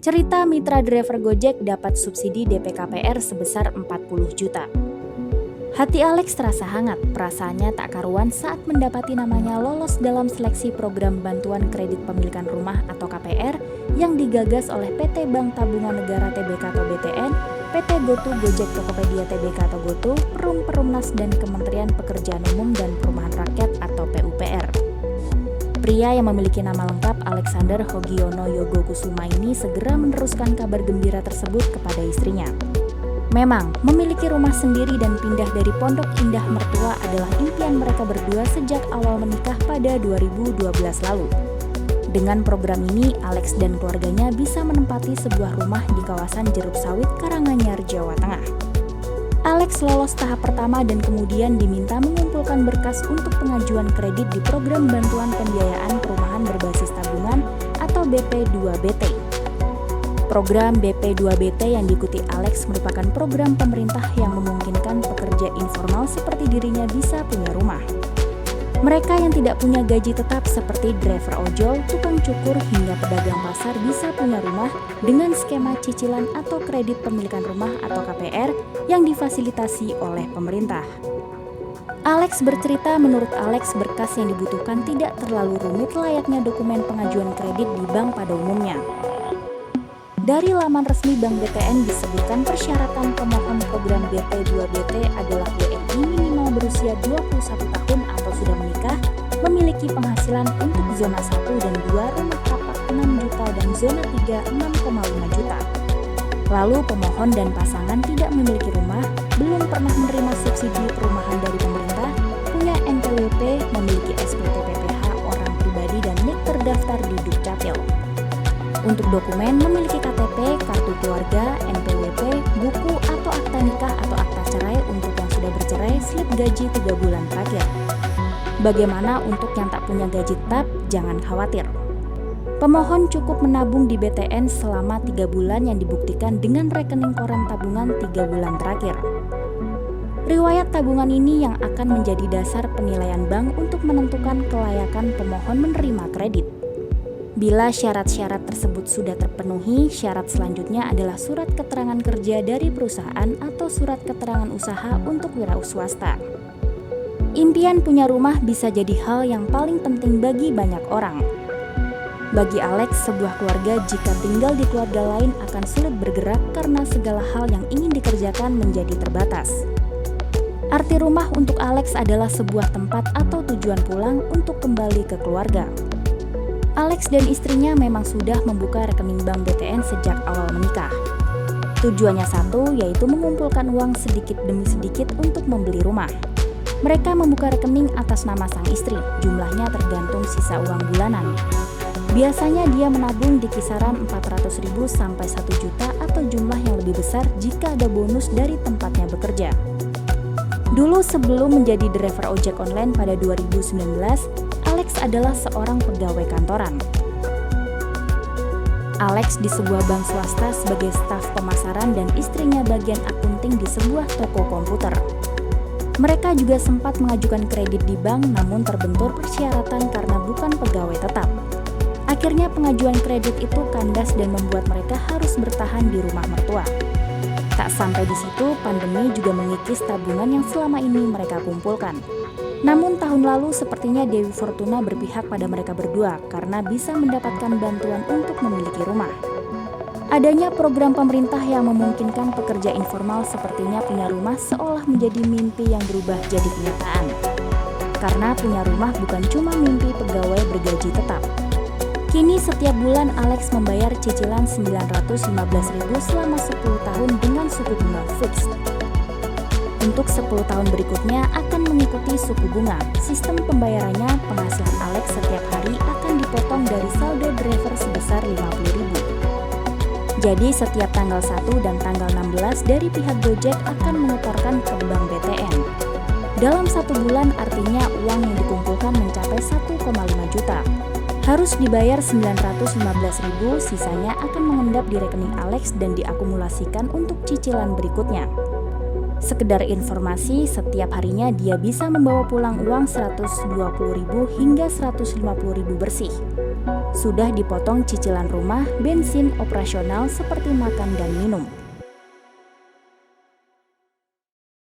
Cerita mitra driver Gojek dapat subsidi DP KPR sebesar 40 juta. Hati Alex terasa hangat, perasaannya tak karuan saat mendapati namanya lolos dalam seleksi program bantuan kredit pemilikan rumah atau KPR yang digagas oleh PT Bank Tabungan Negara Tbk atau BTN, PT GoTo Gojek Tokopedia Tbk atau GoTo, Perumnas dan Kementerian Pekerjaan Umum dan Perumahan Rakyat atau PUPR. Pria yang memiliki nama lengkap Alexander Hogiono Yogokusuma ini segera meneruskan kabar gembira tersebut kepada istrinya. Memang, memiliki rumah sendiri dan pindah dari Pondok Indah mertua adalah impian mereka berdua sejak awal menikah pada 2012 lalu. Dengan program ini, Alex dan keluarganya bisa menempati sebuah rumah di kawasan Jeruk Sawit, Karanganyar, Jawa Tengah. Alex lolos tahap pertama dan kemudian diminta mengumpulkan berkas untuk pengajuan kredit di program bantuan pembiayaan perumahan berbasis tabungan atau BP2BT. Program BP2BT yang diikuti Alex merupakan program pemerintah yang memungkinkan pekerja informal seperti dirinya bisa punya rumah. Mereka yang tidak punya gaji tetap seperti driver ojol, tukang cukur, hingga pedagang pasar bisa punya rumah dengan skema cicilan atau kredit pemilikan rumah atau KPR yang difasilitasi oleh pemerintah. Alex bercerita menurut Alex berkas yang dibutuhkan tidak terlalu rumit layaknya dokumen pengajuan kredit di bank pada umumnya. Dari laman resmi Bank BTN disebutkan persyaratan pemohon program BP2BT adalah WNI minimal berusia 21 tahun atau sudah menikah, memiliki penghasilan untuk zona 1 dan 2 rumah tapak 6 juta dan zona 3 6,5 juta. Lalu pemohon dan pasangan tidak memiliki rumah, belum pernah menerima subsidi perumahan dari pemerintah, punya NPWP, memiliki SPT PPh orang pribadi dan NIK terdaftar di Dukcapil. Untuk dokumen memiliki KTP, kartu keluarga, NPWP, buku atau akta nikah atau akta cerai untuk yang sudah bercerai, slip gaji 3 bulan terakhir. Bagaimana untuk yang tak punya gaji tetap? Jangan khawatir. Pemohon cukup menabung di BTN selama 3 bulan yang dibuktikan dengan rekening koran tabungan 3 bulan terakhir. Riwayat tabungan ini yang akan menjadi dasar penilaian bank untuk menentukan kelayakan pemohon menerima kredit. Bila syarat-syarat tersebut sudah terpenuhi, syarat selanjutnya adalah surat keterangan kerja dari perusahaan atau surat keterangan usaha untuk wirausaha. Impian punya rumah bisa jadi hal yang paling penting bagi banyak orang. Bagi Alex, sebuah keluarga jika tinggal di keluarga lain akan sulit bergerak karena segala hal yang ingin dikerjakan menjadi terbatas. Arti rumah untuk Alex adalah sebuah tempat atau tujuan pulang untuk kembali ke keluarga. Alex dan istrinya memang sudah membuka rekening bank BTN sejak awal menikah. Tujuannya satu, yaitu mengumpulkan uang sedikit demi sedikit untuk membeli rumah. Mereka membuka rekening atas nama sang istri, jumlahnya tergantung sisa uang bulanan. Biasanya dia menabung di kisaran 400.000 sampai 1 juta atau jumlah yang lebih besar jika ada bonus dari tempatnya bekerja. Dulu sebelum menjadi driver ojek online pada 2019, Alex adalah seorang pegawai kantoran. Alex di sebuah bank swasta sebagai staf pemasaran dan istrinya bagian akunting di sebuah toko komputer. Mereka juga sempat mengajukan kredit di bank namun terbentur persyaratan karena bukan pegawai tetap. Akhirnya pengajuan kredit itu kandas dan membuat mereka harus bertahan di rumah mertua. Tak sampai di situ, pandemi juga mengikis tabungan yang selama ini mereka kumpulkan. Namun tahun lalu sepertinya Dewi Fortuna berpihak pada mereka berdua karena bisa mendapatkan bantuan untuk memiliki rumah. Adanya program pemerintah yang memungkinkan pekerja informal sepertinya punya rumah seolah menjadi mimpi yang berubah jadi kenyataan. Karena punya rumah bukan cuma mimpi pegawai bergaji tetap. Kini setiap bulan Alex membayar cicilan 915.000 selama 10 tahun dengan suku bunga fix. Untuk 10 tahun berikutnya akan mengikuti suku bunga. Sistem pembayarannya, penghasilan Alex setiap hari akan dipotong dari saldo driver sebesar 50.000. Jadi setiap tanggal 1 dan tanggal 16 dari pihak Gojek akan menyetorkan ke bank BTN. Dalam 1 bulan artinya uang yang dikumpulkan mencapai 1,5 juta. Harus dibayar 915.000, sisanya akan mengendap di rekening Alex dan diakumulasikan untuk cicilan berikutnya. Sekedar informasi, setiap harinya dia bisa membawa pulang uang 120.000 hingga 150.000 bersih. Sudah dipotong cicilan rumah, bensin, operasional seperti makan dan minum.